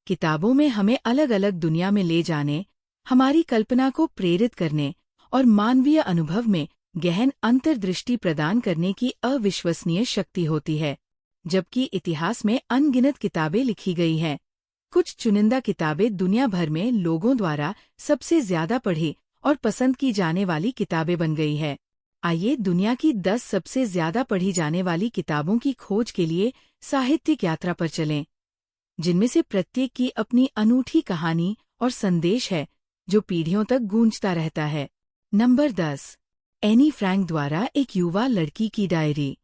किताबों में हमें अलग अलग दुनिया में ले जाने, हमारी कल्पना को प्रेरित करने और मानवीय अनुभव में गहन अंतर्दृष्टि प्रदान करने की अविश्वसनीय शक्ति होती है। जबकि इतिहास में अनगिनत किताबें लिखी गई हैं, कुछ चुनिंदा किताबें दुनिया भर में लोगों द्वारा सबसे ज्यादा पढ़ी और पसंद की जाने वाली किताबें बन गई है। आइए दुनिया की 10 सबसे ज्यादा पढ़ी जाने वाली किताबों की खोज के लिए साहित्यिक यात्रा पर चलें, जिनमें से प्रत्येक की अपनी अनूठी कहानी और संदेश है जो पीढ़ियों तक गूंजता रहता है। नंबर 10। एनी फ्रैंक द्वारा एक युवा लड़की की डायरी।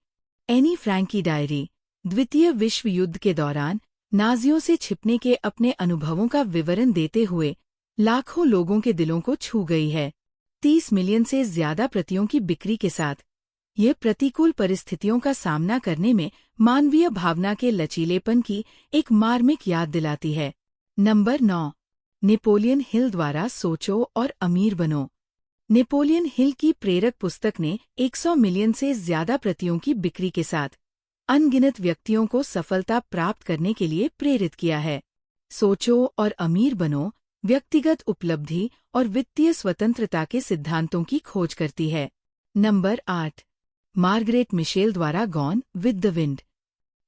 एनी फ्रैंक की डायरी द्वितीय विश्व युद्ध के दौरान नाजियों से छिपने के अपने अनुभवों का विवरण देते हुए लाखों लोगों के दिलों को छू गई है। 30 मिलियन से ज्यादा प्रतियों की बिक्री के साथ यह प्रतिकूल परिस्थितियों का सामना करने में मानवीय भावना के लचीलेपन की एक मार्मिक याद दिलाती है। नंबर 9। नेपोलियन हिल द्वारा सोचो और अमीर बनो। नेपोलियन हिल की प्रेरक पुस्तक ने 100 मिलियन से ज्यादा प्रतियों की बिक्री के साथ अनगिनत व्यक्तियों को सफलता प्राप्त करने के लिए प्रेरित किया है। सोचो और अमीर बनो व्यक्तिगत उपलब्धि और वित्तीय स्वतंत्रता के सिद्धांतों की खोज करती है। नंबर 8। मार्गरेट मिशेल द्वारा gone with the wind.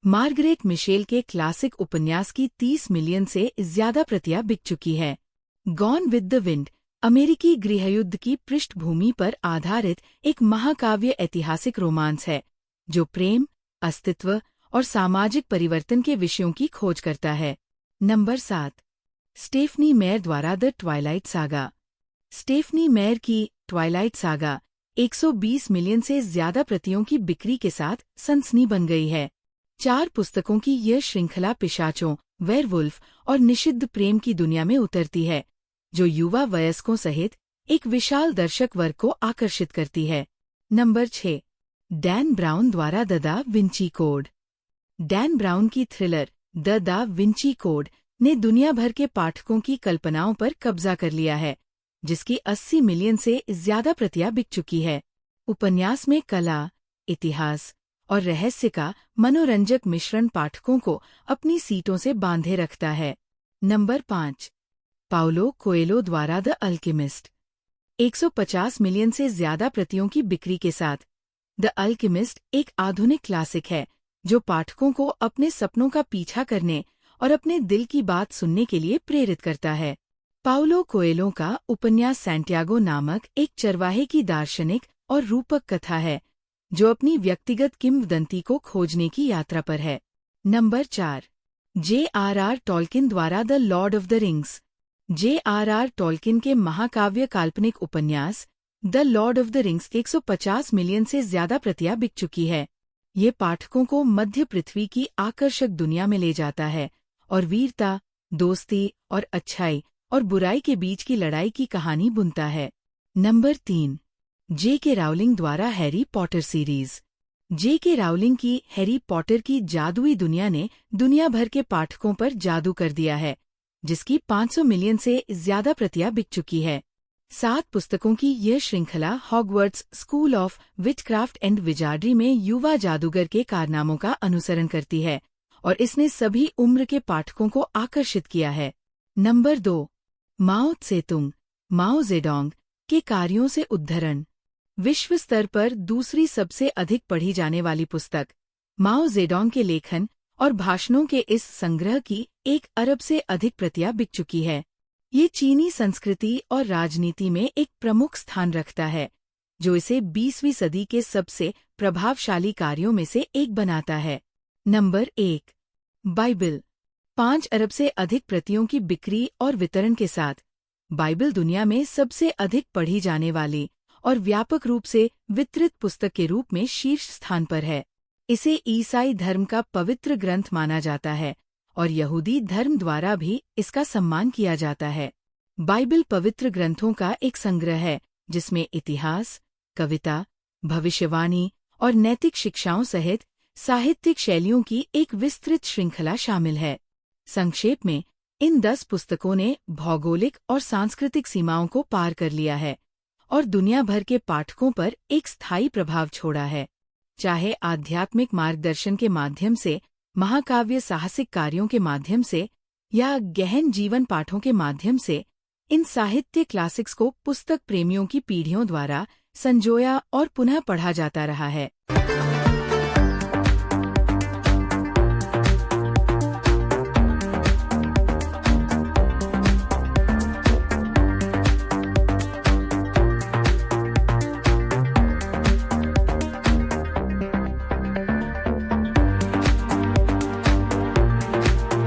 Margaret Mitchell के क्लासिक उपन्यास की 30 मिलियन से ज्यादा प्रतियां बिक चुकी है। गॉन विद द विंड अमेरिकी गृहयुद्ध की पृष्ठभूमि पर आधारित एक महाकाव्य ऐतिहासिक रोमांस है जो प्रेम, अस्तित्व और सामाजिक परिवर्तन के विषयों की खोज करता है। नंबर 7। स्टेफनी मेयर द्वारा the Twilight saga. Stephenie Meyer की ट्वाइलाइट सागा 120 मिलियन से ज्यादा प्रतियों की बिक्री के साथ सनसनी बन गई है। 4 पुस्तकों की यह श्रृंखला पिशाचों, वेयरवुल्फ और निषिद्ध प्रेम की दुनिया में उतरती है, जो युवा वयस्कों सहित एक विशाल दर्शक वर्ग को आकर्षित करती है। नंबर 6। डैन ब्राउन द्वारा the da Vinci code. Dan Brown की thriller the da Vinci code ने दुनिया भर के पाठकों की कल्पनाओं पर कब्जा कर लिया है, जिसकी 80 मिलियन से ज्यादा प्रतियां बिक चुकी है। उपन्यास में कला, इतिहास और रहस्य का मनोरंजक मिश्रण पाठकों को अपनी सीटों से बांधे रखता है। नंबर 5। पाउलो कोएलो द्वारा द अल्केमिस्ट। 150 मिलियन से ज्यादा प्रतियों की बिक्री के साथ द अल्केमिस्ट एक आधुनिक क्लासिक है जो पाठकों को अपने सपनों का पीछा करने और अपने दिल की बात सुनने के लिए प्रेरित करता है। पाउलो कोएलो का उपन्यास सैंटियागो नामक एक चरवाहे की दार्शनिक और रूपक कथा है जो अपनी व्यक्तिगत किंवदंती को खोजने की यात्रा पर है। नंबर 4। J.R.R. टॉल्किन द्वारा the Lord of the rings. J.R.R. Tolkien के महाकाव्य काल्पनिक उपन्यास the Lord of the rings 150 million से ज्यादा प्रतियां बिक चुकी है। ये पाठकों को मध्य पृथ्वी की आकर्षक दुनिया में ले जाता है और वीरता, दोस्ती और अच्छाई और बुराई के बीच की लड़ाई की कहानी बुनता है। नंबर 3। J.K. राउलिंग द्वारा Harry Potter series. J.K. Rowling की हैरी पॉटर की जादुई दुनिया ने दुनिया भर के पाठकों पर जादू कर दिया है, जिसकी 500 मिलियन से ज्यादा प्रतियां बिक चुकी है। 7 पुस्तकों की यह श्रृंखला Hogwarts school of witchcraft and wizardry में युवा जादूगर के कारनामों का अनुसरण करती है और इसने सभी उम्र के पाठकों को आकर्षित किया है। नंबर 2। माओ त्से-तुंग, माओ जेडोंग के कार्यों से उद्धरण। विश्व स्तर पर दूसरी सबसे अधिक पढ़ी जाने वाली पुस्तक माओ जेडोंग के लेखन और भाषणों के इस संग्रह की 1 अरब से अधिक प्रतियां बिक चुकी है। ये चीनी संस्कृति और राजनीति में एक प्रमुख स्थान रखता है, जो इसे 20वीं सदी के सबसे प्रभावशाली कार्यों में से एक बनाता है। नंबर 1। बाइबिल। 5 अरब से अधिक प्रतियों की बिक्री और वितरण के साथ बाइबिल दुनिया में सबसे अधिक पढ़ी जाने वाली और व्यापक रूप से वितरित पुस्तक के रूप में शीर्ष स्थान पर है। इसे ईसाई धर्म का पवित्र ग्रंथ माना जाता है और यहूदी धर्म द्वारा भी इसका सम्मान किया जाता है। बाइबिल पवित्र ग्रंथों का एक संग्रह है जिसमें इतिहास, कविता, भविष्यवाणी और नैतिक शिक्षाओं सहित साहित्यिक शैलियों की एक विस्तृत श्रृंखला शामिल है। संक्षेप में, इन 10 पुस्तकों ने भौगोलिक और सांस्कृतिक सीमाओं को पार कर लिया है और दुनिया भर के पाठकों पर एक स्थायी प्रभाव छोड़ा है। चाहे आध्यात्मिक मार्गदर्शन के माध्यम से, महाकाव्य साहसिक कार्यों के माध्यम से या गहन जीवन पाठों के माध्यम से इन साहित्य क्लासिक्स को पुस्तक प्रेमियों की पीढ़ियों द्वारा संजोया और पुनः पढ़ा जाता रहा है।